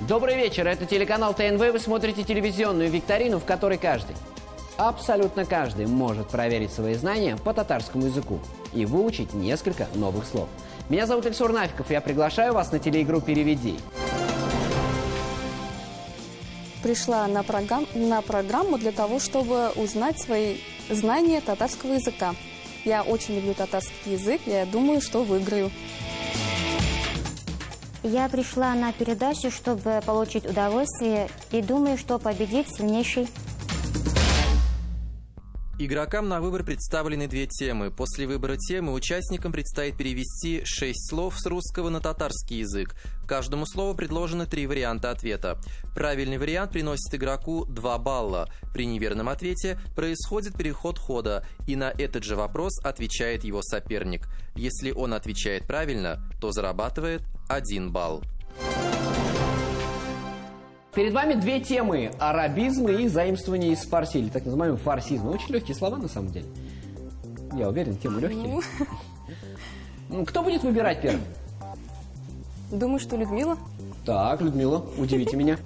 Добрый вечер, это телеканал ТНВ, вы смотрите телевизионную викторину, в которой каждый, абсолютно каждый может проверить свои знания по татарскому языку и выучить несколько новых слов. Меня зовут Ильсур Нафиков, и я приглашаю вас на телеигру «Переведи». Пришла на программу для того, чтобы узнать свои знания татарского языка. Я очень люблю татарский язык, я думаю, что выиграю. Я пришла на передачу, чтобы получить удовольствие, и думаю, что победит сильнейший. Игрокам на выбор представлены две темы. После выбора темы участникам предстоит перевести 6 слов с русского на татарский язык. Каждому слову предложено 3 варианта ответа. Правильный вариант приносит игроку 2 балла. При неверном ответе происходит переход хода, и на этот же вопрос отвечает его соперник. Если он отвечает правильно, то зарабатывает 1 балл. Перед вами две темы – арабизмы и заимствование из фарси, или так называемый фарсизм. Очень легкие слова на самом деле. Я уверен, темы легкие. Кто будет выбирать первым? Думаю, что Людмила. Так, Людмила, удивите меня.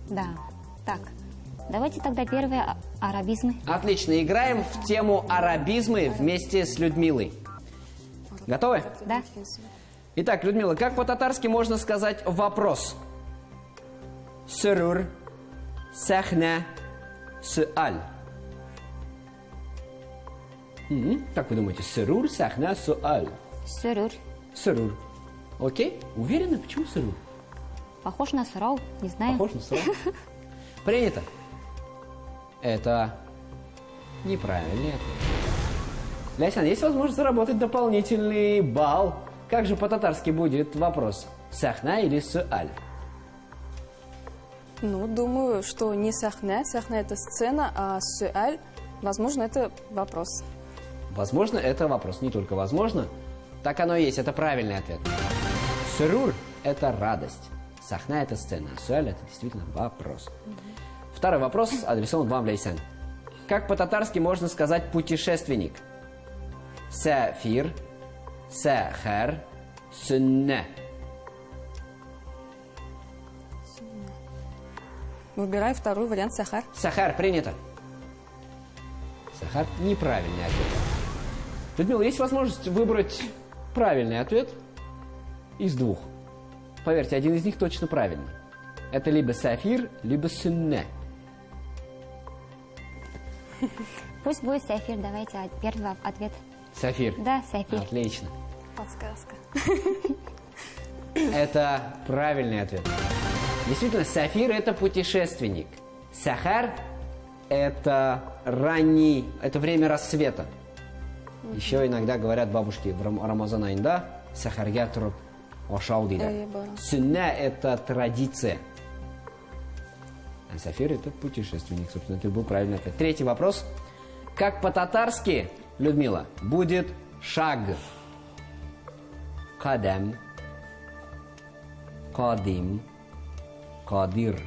Да, так. Давайте тогда первые арабизмы. Отлично, играем в тему арабизмы вместе с Людмилой. Готовы? Да. Итак, Людмила, как по-татарски можно сказать вопрос? Сурур, сахна, суаль. Как вы думаете? Сурур, сахна, суаль. Сюрюр. Сурур. Окей? Уверены? Почему сурур? Похож на сурау, не знаю. Похож на сурур. Принято. Это неправильный ответ. Ляйсан, есть возможность заработать дополнительный балл. Как же по-татарски будет вопрос? Сахна или суаль? Думаю, что не сахна. Сахна – это сцена, а суаль, возможно, это вопрос. Возможно, это вопрос. Не только возможно. Так оно и есть. Это правильный ответ. Сурур – это радость. Сахна – это сцена. Суаль – это действительно вопрос. Второй вопрос адресован вам, Ляйсан. Как по-татарски можно сказать путешественник? Сафир, сахар, сунна. Выбираю второй вариант сахар. Сахар, принято. Сахар – неправильный ответ. Людмила, есть возможность выбрать правильный ответ из двух. Поверьте, один из них точно правильный. Это либо сафир, либо сунна. Пусть будет сафир, давайте первый ответ. Сафир. Да, сафир. Отлично. Подсказка. Это правильный ответ. Действительно, сафир – это путешественник. Сахар – это ранний, это время рассвета. Еще иногда говорят бабушки в Рамазан айында сахарга туруп ашау дейді. Сунна – это традиция. А сафир – это путешественник. Собственно, это был правильный ответ. Третий вопрос. Как по-татарски, Людмила, будет шаг? Кадам, кадим, кадир.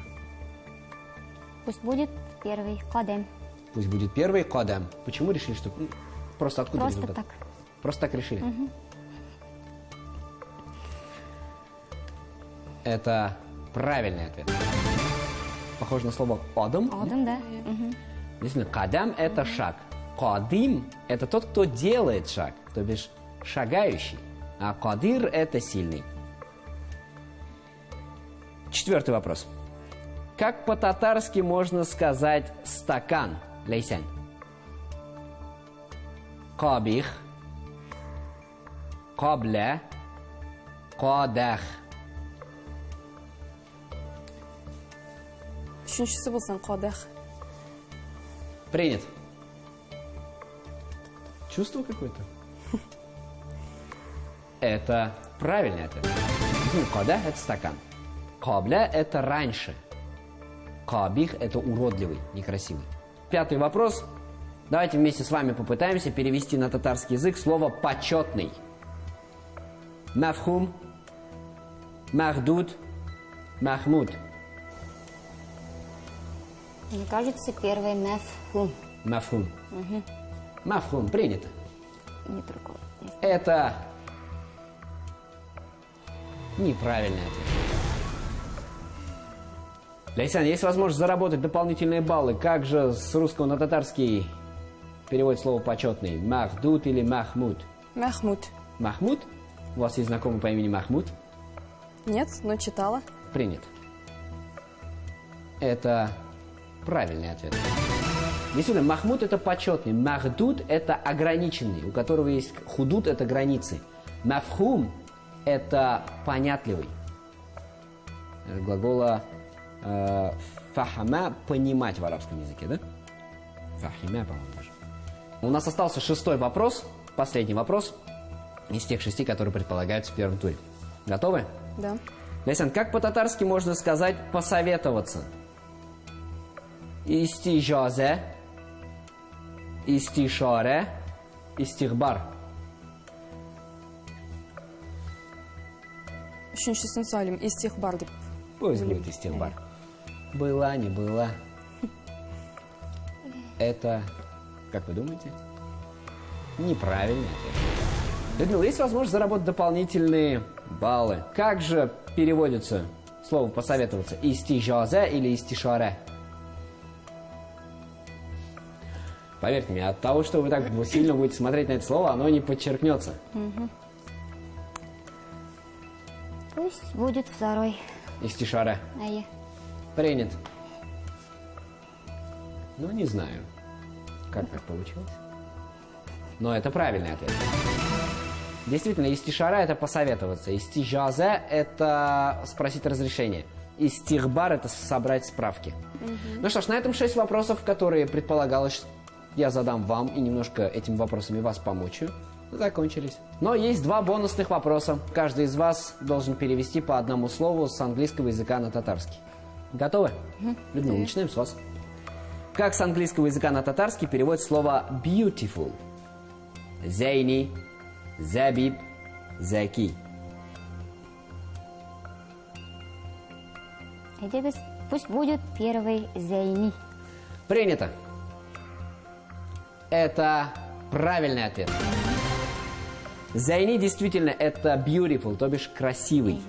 Пусть будет первый кадем. Пусть будет первый кадам. Почему решили, что... Просто откуда Просто результат? так. Просто так решили? Это правильный ответ. Похоже на слово «адам». Адем, да. Действительно, кадам – это шаг. Кадим – это тот, кто делает шаг, то бишь шагающий. А кадир – это сильный. Четвертый вопрос. Как по-татарски можно сказать «стакан», Ляйсан? Кабих, кабля, кадах. Үшіншісі болсын қадах. Принят. Чувство какое-то? Это правильный ответ. Кадах – это стакан. Кабля – это раньше. Кабих – это уродливый, некрасивый. Пятый вопрос. Давайте вместе с вами попытаемся перевести на татарский язык слово «почетный». Мафхум, махдуд, махмуд. Мне кажется, первый мафхум. Мафхум. Мафхум, принято. Не другой. Это неправильный ответ. Лейсан, есть возможность заработать дополнительные баллы. Как же с русского на татарский переводит слово почетный? Махдуд или Махмуд? Махмуд. Махмуд? У вас есть знакомый по имени Махмуд? Нет, но читала. Принят. Это правильный ответ. Действительно, Махмуд это почетный. Махдуд это ограниченный, у которого есть худуд это границы. Мафхум это понятливый. Глагола фахама понимать в арабском языке, да? Фахима, по-моему, даже. У нас остался 6-й вопрос, последний вопрос из тех 6, которые предполагаются в первом туре. Готовы? Да. Лейсан, как по-татарски можно сказать посоветоваться? Истижазе, истишаре, истихбар. Үшінші сөйлеймін, истихбар деп. Пусть будет истихбар. Была, не была. Это, как вы думаете, неправильный ответ. Людмила, есть возможность заработать дополнительные баллы. Как же переводится слово посоветоваться? Истижазе или истишаре? Поверьте мне, от того, что вы так сильно будете смотреть на это слово, оно не подчеркнется. Пусть будет второй. Истишаре. Ае. Принят. Ну, не знаю, как так получилось. Но это правильный ответ. Действительно, истишара – это посоветоваться. Истижазе – это спросить разрешение. Истихбар – это собрать справки. Ну что ж, на этом 6 вопросов, которые предполагалось, я задам вам и немножко этими вопросами вас помучаю, закончились. Но есть 2 бонусных вопроса. Каждый из вас должен перевести по одному слову с английского языка на татарский. Готовы? Людмила, начинаем с вас. Как с английского языка на татарский переводит слово beautiful? Зейни, забиб, заки. Пусть будет первый Зейни. Принято. Это правильный ответ. Зайни действительно это beautiful, то бишь красивый.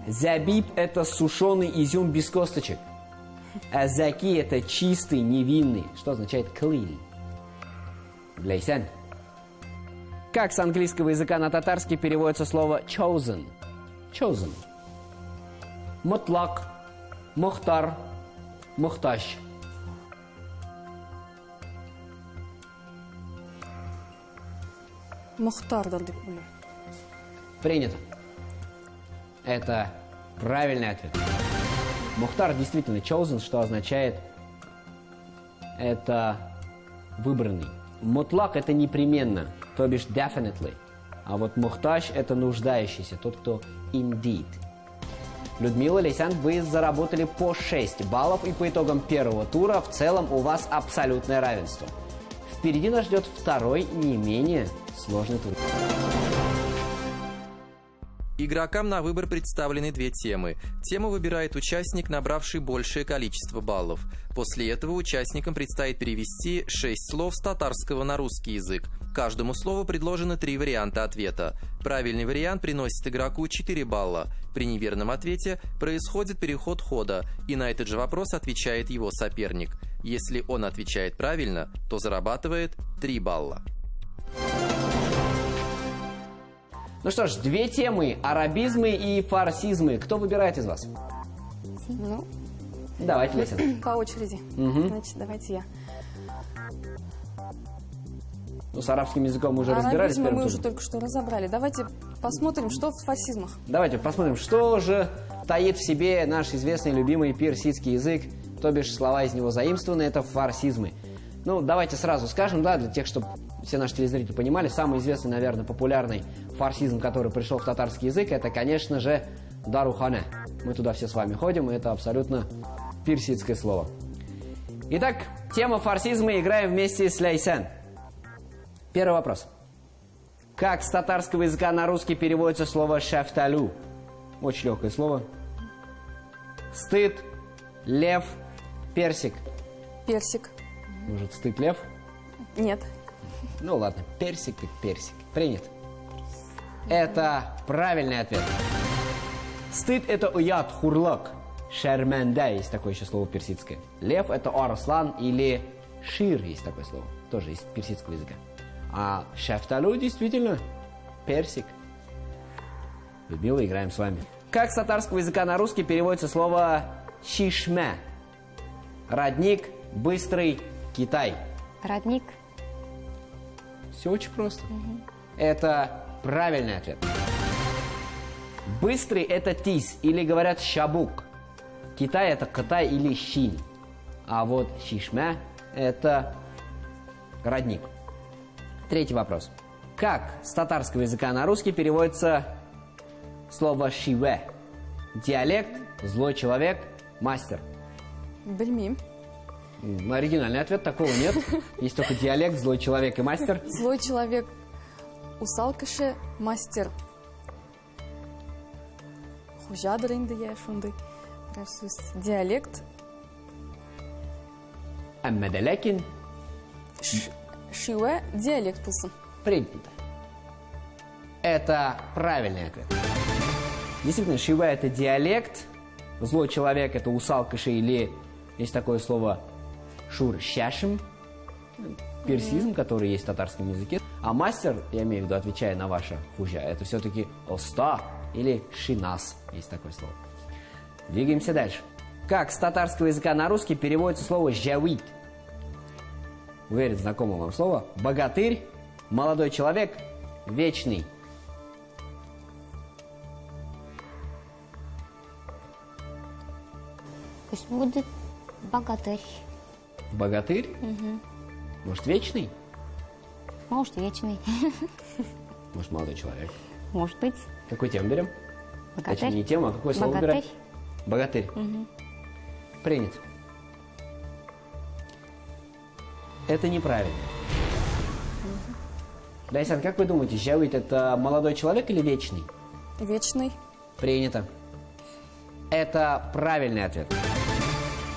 Забиб это сушеный изюм без косточек. А заки это чистый, невинный, что означает clean. Лейсан. Как с английского языка на татарский переводится слово chosen? Chosen. Мутлак, мухтар, мухташ. Мухтардар деп ойлаймын. Принято. Это правильный ответ. Мухтар действительно chosen, что означает это выбранный. Мутлак это непременно, то бишь definitely. А вот мухтаж это нуждающийся, тот, кто indeed. Людмила, Лейсан, вы заработали по 6 баллов, и по итогам первого тура в целом у вас абсолютное равенство. Впереди нас ждет второй, не менее сложный тур. Игрокам на выбор представлены 2 темы. Тему выбирает участник, набравший большее количество баллов. После этого участникам предстоит перевести 6 слов с татарского на русский язык. Каждому слову предложено 3 варианта ответа. Правильный вариант приносит игроку 4 балла. При неверном ответе происходит переход хода, и на этот же вопрос отвечает его соперник. Если он отвечает правильно, то зарабатывает 3 балла. Ну что ж, 2 темы – арабизмы и фарсизмы. Кто выбирает из вас? Ну, Давайте, Лейсан. по очереди. Значит, давайте я. Ну, с арабским языком мы уже разбирались. Арабизмы мы уже только что разобрали. Давайте посмотрим, что в фасизмах. Давайте посмотрим, что же таит в себе наш известный, любимый персидский язык, то бишь слова из него заимствованы, это фарсизмы. Ну, давайте сразу скажем, да, для тех, чтобы все наши телезрители понимали, самый известный, наверное, популярный фарсизм, который пришел в татарский язык, это, конечно же, дарухане. Мы туда все с вами ходим, и это абсолютно персидское слово. Итак, тема фарсизма, играем вместе с Лейсан. Первый вопрос. Как с татарского языка на русский переводится слово «шафталю»? Очень легкое слово. Стыд, лев, персик. Персик. Может, стыд, лев? Нет. Ну ладно, персик так персик. Принят. Это правильный ответ. Стыд это уят, хурлак. Шерменде, есть такое еще слово персидское. Лев – это арслан или шир, есть такое слово, тоже из персидского языка. А шефталу действительно персик. Людмила, играем с вами. Как с татарского языка на русский переводится слово «шишме»? Родник, быстрый, Китай. Родник. Все очень просто. Это правильный ответ. Быстрый – это тис, или говорят шабук. Китай – это Кытай или Щин. А вот шишме – это родник. Третий вопрос. Как с татарского языка на русский переводится слово шиве? Диалект, злой человек, мастер. Бельмим. Оригинальный ответ, такого нет. Есть только диалект, злой человек и мастер. Злой человек. Усалкышы мастер. Хужадыр инде я шундай. Диалект. Әммәдә ләкин Шиве диалект пулсын. принято. Это правильный ответ. Действительно, шива – это диалект, злой человек – это усалкыши, или есть такое слово шур-щашим, персизм, который есть в татарском языке. А мастер, я имею в виду, отвечая на ваше хужа, это все-таки оста или шинас, есть такое слово. Двигаемся дальше. Как с татарского языка на русский переводится слово «жавит»? Уверен, знакомое вам слово. Богатырь, молодой человек, вечный. Пусть будет богатырь. Богатырь? Может, вечный? Может, вечный. Может, молодой человек. Может быть. Какую тему берем? Богатырь. Точнее, не тему, а какое слово Богатырь. берем? Богатырь. Принято. Это неправильно. Дайсан, как вы думаете, жавит – это молодой человек или вечный? Вечный. Принято. Это правильный ответ.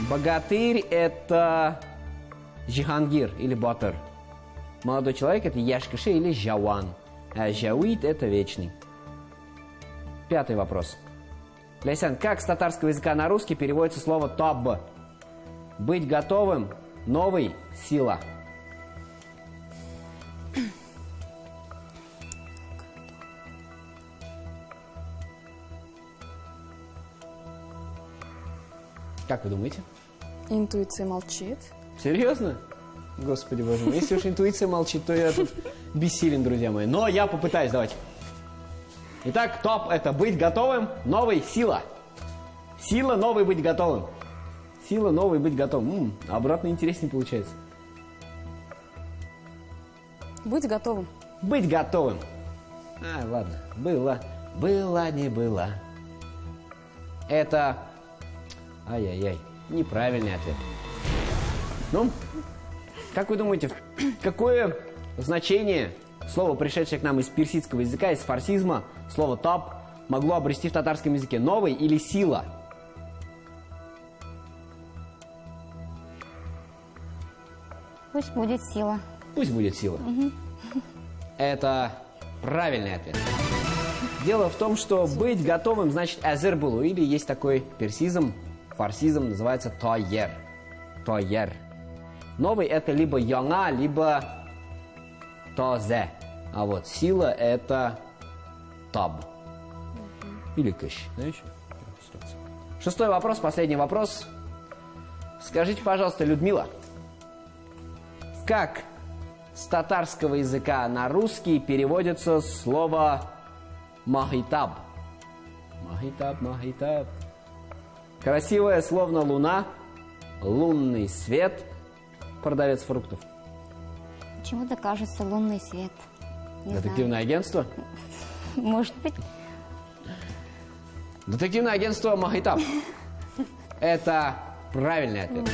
Богатырь – это Джихангир или Батыр. Молодой человек – это Яшкаши или Жауан. А Жавит – это вечный. Пятый вопрос. Ляйсан, как с татарского языка на русский переводится слово «табб»? Быть готовым, новый, сила. Как вы думаете? Интуиция молчит. Серьезно? Господи боже мой, если уж интуиция молчит, то я тут бессилен, друзья мои. Но я попытаюсь, давайте. Итак, топ – это быть готовым, новый, сила. Сила, новый, быть готовым. Сила, новый, быть готовым. Обратно интереснее получается. Быть готовым. Быть готовым. Ладно. Было, не было. Это... Ай-яй-яй. Неправильный ответ. Ну, как вы думаете, какое значение слово, пришедшее к нам из персидского языка, из фарсизма, слово «таб», могло обрести в татарском языке? Новый или сила? Пусть будет сила. Пусть будет сила. Это правильный ответ. Дело в том, что быть готовым значит «азер булу», или есть такой персизм, фарсизм, называется «тойер». Тойер. Новый – это либо «яна», либо «тозе». А вот сила – это «таб». Или «кыш». Знаешь? Шестой вопрос, последний вопрос. Скажите, пожалуйста, Людмила, как с татарского языка на русский переводится слово «махитаб»? Махитаб, махитаб. Красивое, словно луна, лунный свет, продавец фруктов. Почему-то кажется лунный свет. Не Детективное агентство? знаю. Может быть. Детективное агентство «Махитаб». Это правильный ответ.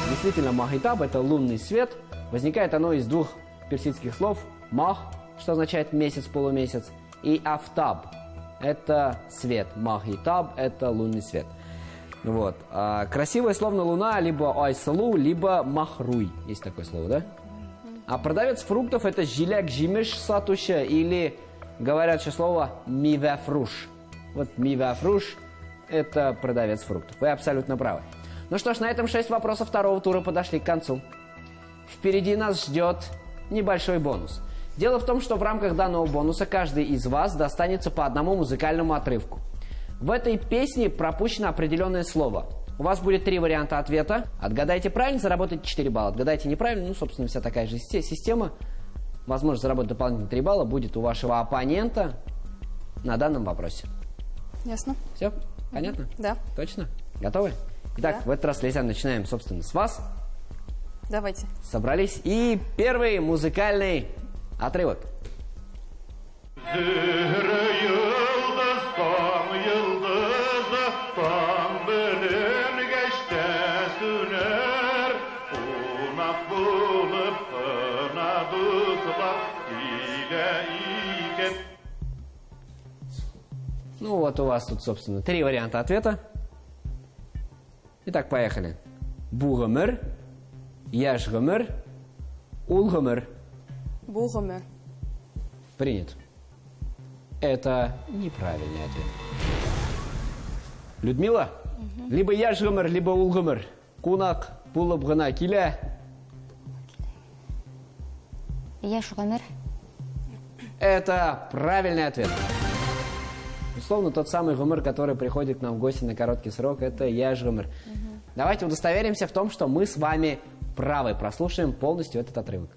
Действительно, «Махитаб» – это лунный свет. Возникает оно из двух персидских слов. «Мах», что означает месяц, полумесяц, и «афтаб» – это свет. «Махитаб» – это лунный свет. Вот. Красивое, словно луна, либо «айсалу», либо «махруй». Есть такое слово, да? А продавец фруктов – это «жилек жимеш сатуша», или говорят еще слово «мивафруш». Вот «мивафруш» это продавец фруктов. Вы абсолютно правы. Ну что ж, на этом 6 вопросов второго тура подошли к концу. Впереди нас ждет небольшой бонус. Дело в том, что в рамках данного бонуса каждый из вас достанется по одному музыкальному отрывку. В этой песне пропущено определенное слово. У вас будет 3 варианта ответа. Отгадайте правильно, заработайте 4 балла. Отгадайте неправильно, собственно, вся такая же система. Возможность заработать дополнительные 3 балла будет у вашего оппонента на данном вопросе. Ясно? Все? Понятно? Да. Точно? Готовы? Итак, Да. в этот раз, Лейсан, начинаем, собственно, с вас. Давайте. Собрались. И первый музыкальный отрывок. Ну вот у вас тут, собственно, 3 варианта ответа. Итак, поехали. Бугамер, яшгамер, улгамер. Бугамер. Принят. Это неправильный ответ. Людмила, либо яшгамер, либо улгамер. Кунак, пулабгана, киля. Яшгамер. Это правильный ответ. Условно, тот самый гумер, который приходит к нам в гости на короткий срок, это яшгамер. Давайте удостоверимся в том, что мы с вами правы. Прослушаем полностью этот отрывок.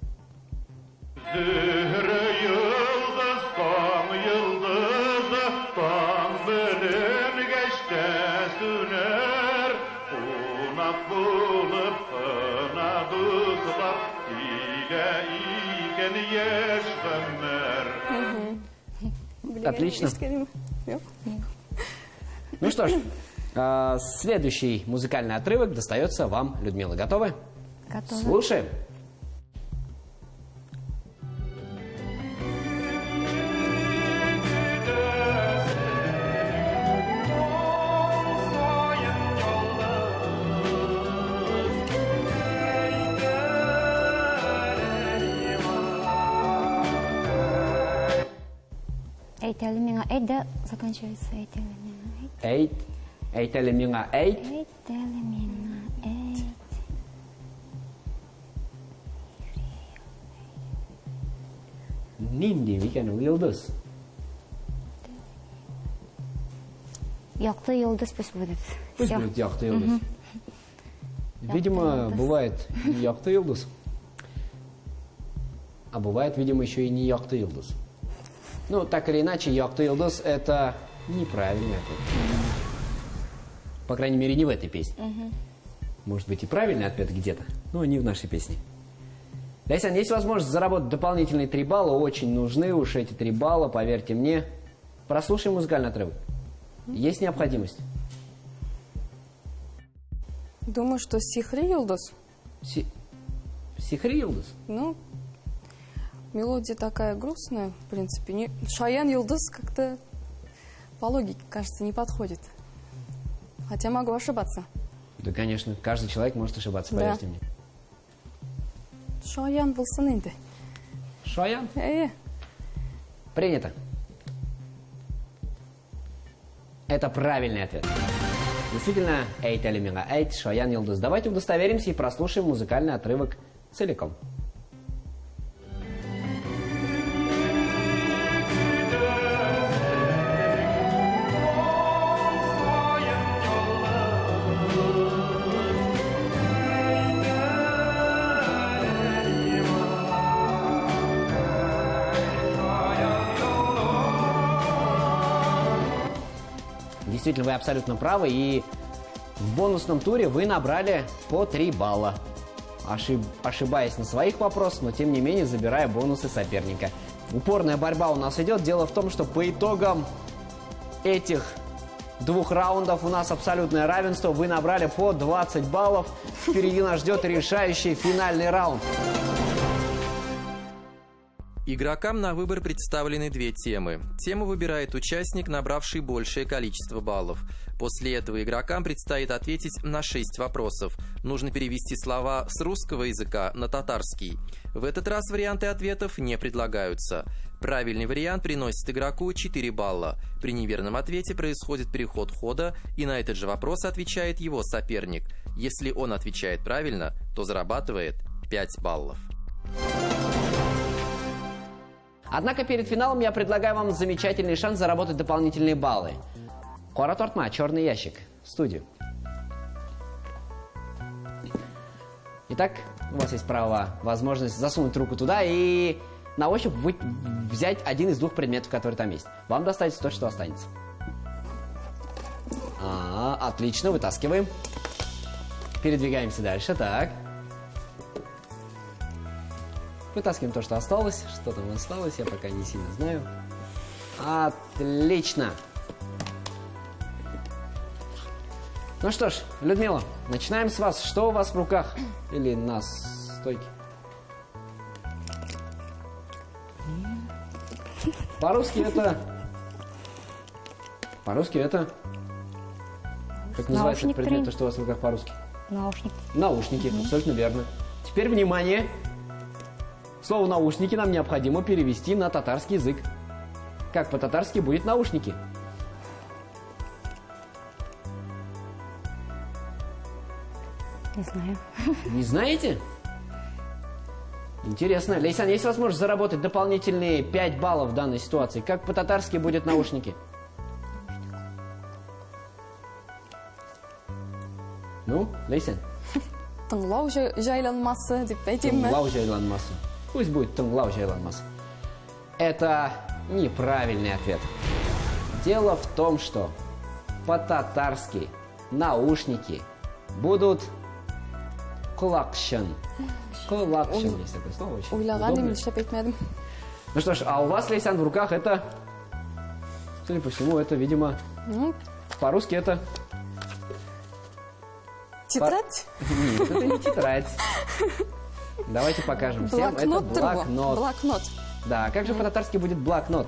Отлично. Ну что ж, следующий музыкальный отрывок достается вам, Людмила. Готовы? Готово. Слушаем. Эйтели меня, эйт, да, заканчивается эйтели меня, Эйт. Эйтели миңа эйт. эйтели меня, эйт. Нинди викен уйылдыз. Якты йылдыз пусть будет. Пусть Всё. будет яқты йылдыз. Видимо, йылдыз. бывает не яқты йылдыз. А бывает, видимо, еще и не яқты йылдыз. Ну, так или иначе, яқты йылдыз — это неправильный ответ. По крайней мере, не в этой песне. Может быть, и правильный ответ где-то, но не в нашей песне. Лейсан, есть возможность заработать дополнительные 3 балла. Очень нужны уж эти 3 балла, поверьте мне. Прослушай музыкальный отрывок. Есть необходимость? Думаю, что Сихри Йылдыз. Сихри йылдыз? Ну, мелодия такая грустная, в принципе. Шаян Йылдыз как-то по логике, кажется, не подходит. Хотя могу ошибаться. Да, конечно, каждый человек может ошибаться, Да. поверьте мне. Шаян болсын инде. Шаян? Э, Принято. Это правильный ответ. Действительно, эйт алимига эйт, Шаян йылдыз. Давайте удостоверимся и прослушаем музыкальный отрывок целиком. Действительно, вы абсолютно правы, и в бонусном туре вы набрали по 3 балла. Ошибаясь на своих вопросах, но тем не менее забирая бонусы соперника. Упорная борьба у нас идет. Дело в том, что по итогам этих 2 раундов у нас абсолютное равенство. Вы набрали по 20 баллов. Впереди нас ждет решающий финальный раунд. Игрокам на выбор представлены 2 темы. Тему выбирает участник, набравший большее количество баллов. После этого игрокам предстоит ответить на 6 вопросов. Нужно перевести слова с русского языка на татарский. В этот раз варианты ответов не предлагаются. Правильный вариант приносит игроку 4 балла. При неверном ответе происходит переход хода, и на этот же вопрос отвечает его соперник. Если он отвечает правильно, то зарабатывает 5 баллов. Однако перед финалом я предлагаю вам замечательный шанс заработать дополнительные баллы. Кора Тортма, черный ящик, в студию. Итак, у вас есть право, возможность засунуть руку туда и на ощупь взять один из двух предметов, которые там есть. Вам достанется то, что останется. Отлично, вытаскиваем. Передвигаемся дальше, так. Вытаскиваем то, что осталось. Что там осталось, я пока не сильно знаю. Отлично. Ну что ж, Людмила, начинаем с вас. Что у вас в руках? Или на стойке? По-русски это... По-русски это... Как называется Наушник, предмет, то, что у вас в руках по-русски? Наушник. Наушники, абсолютно верно. Теперь внимание. Слово «наушники» нам необходимо перевести на татарский язык. Как по-татарски будет «наушники»? Не знаю. Не знаете? Интересно. Лейсан, есть возможность заработать дополнительные 5 баллов в данной ситуации? Как по-татарски будет «наушники»? Ну, Лейсан? Тыңлау жайланмасы деп айтайын ба? Тыңлау жайланмасы. Пусть будет тыңлау жайланмасы. Это неправильный ответ. Дело в том, что по-татарски наушники будут құлақшын. Құлақшын, есть такое слово, очень Ойлаған удобное. едім, шап етмедім. Ну что ж, а у вас, Лейсан, в руках это, судя по всему, это, видимо, Ну, по-русски это... тетрадь? Нет, это не тетрадь. Давайте покажем всем. Это Блокнот тұр ғой. блокнот. Блокнот. Да, как же по-татарски будет блокнот?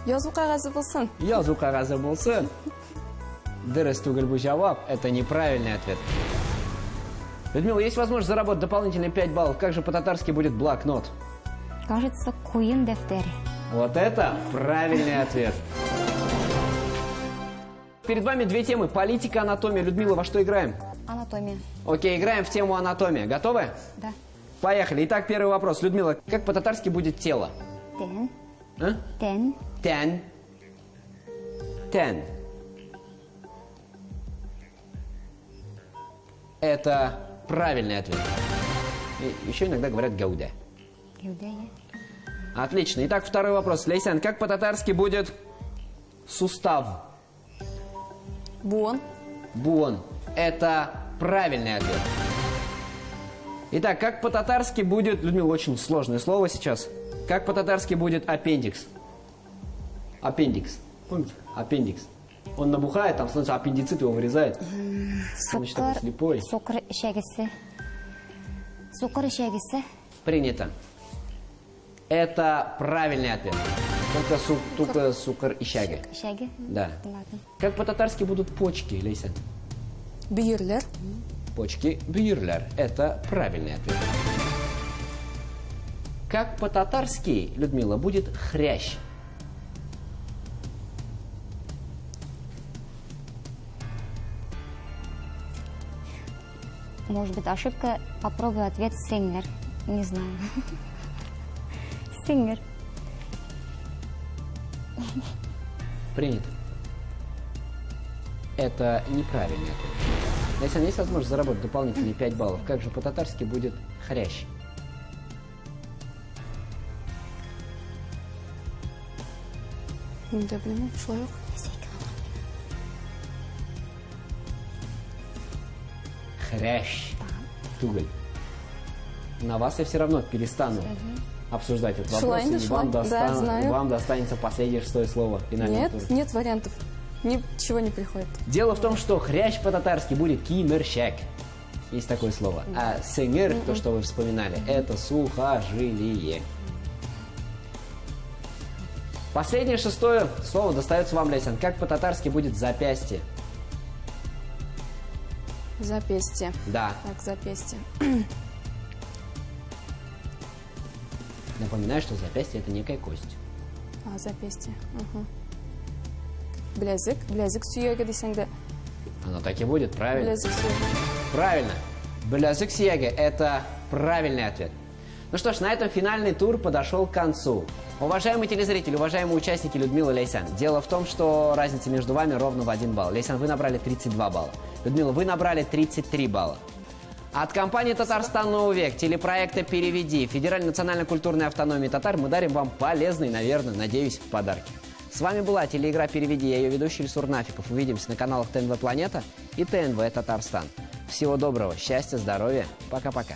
Язу қағазы болсын. Язу қағазы болсын. Дұрыс түгіл бұл жауап. Это неправильный ответ. Людмила, есть возможность заработать дополнительные 5 баллов. Как же по-татарски будет блокнот? Кажется, куин дефтер. Вот это правильный ответ. Перед вами две темы. Политика, анатомия. Людмила, во что играем? Анатомия. Окей, играем в тему анатомия. Готовы? Да. Поехали. Итак, первый вопрос. Людмила, как по-татарски будет тело? Тен. А? Тен. Тен. Тен. Это правильный ответ. И еще иногда говорят гауда. Геудея. Отлично. Итак, второй вопрос. Лейсан, как по-татарски будет сустав? Буон. Буон. Это правильный ответ. Итак, как по-татарски будет... Людмила, очень сложное слово сейчас. Как по-татарски будет аппендикс? Аппендикс. Помните? Аппендикс. Он набухает, там становится аппендицит, его вырезает. Значит, такой слепой. Сукр ишегisi. Сукр ишегisi. Принято. Это правильный ответ. Только сукр и щага. Ишеги. Да. Ладно. Как по-татарски будут почки, Лейсан? Бүйірлер. Почки бүйірлер. Это правильный ответ. Как по-татарски, Людмила, будет хрящ? Может быть, ошибка. Попробуй ответ сингер. Не знаю. Сингер. Принято. Это неправильный ответ. Лейсан, есть возможность заработать дополнительные 5 баллов? Как же по-татарски будет хрящ? Менде білмеймін, шылай жоқ. Хрящ. Туголь. На вас я все равно перестану обсуждать этот вопрос. Шулайн, И шулайн. Да, знаю. вам достанется последнее шестое слово. Финального тура. Нет вариантов. Ничего не приходит. Дело в том, что хрящ по-татарски будет кимерщак. Есть такое слово. А сенгер, то, что вы вспоминали, это сухожилие. Последнее шестое слово достается вам, Лейсан. Как по-татарски будет запястье? Запястье. Да. Так, запястье. Напоминаю, что запястье – это некая кость. А, запястье. Угу. Білязік сүйегі десең де. Оно так и будет, правильно? Білязік сүйегі. Правильно. Білязік сүйегі – это правильный ответ. Ну что ж, на этом финальный тур подошел к концу. Уважаемые телезрители, уважаемые участники Людмила и Лейсан, дело в том, что разница между вами ровно в 1 балл. Лейсан, вы набрали 32 балла. Людмила, вы набрали 33 балла. От компании «Татарстан. Новый век», телепроекта «Переведи», Федеральной национально-культурной автономии татар мы дарим вам полезные, наверное, надеюсь, подарки. С вами была телеигра «Переведи», я ее ведущий Ильсур Нафиков. Увидимся на каналах ТНВ «Планета» и ТНВ «Татарстан». Всего доброго, счастья, здоровья. Пока-пока.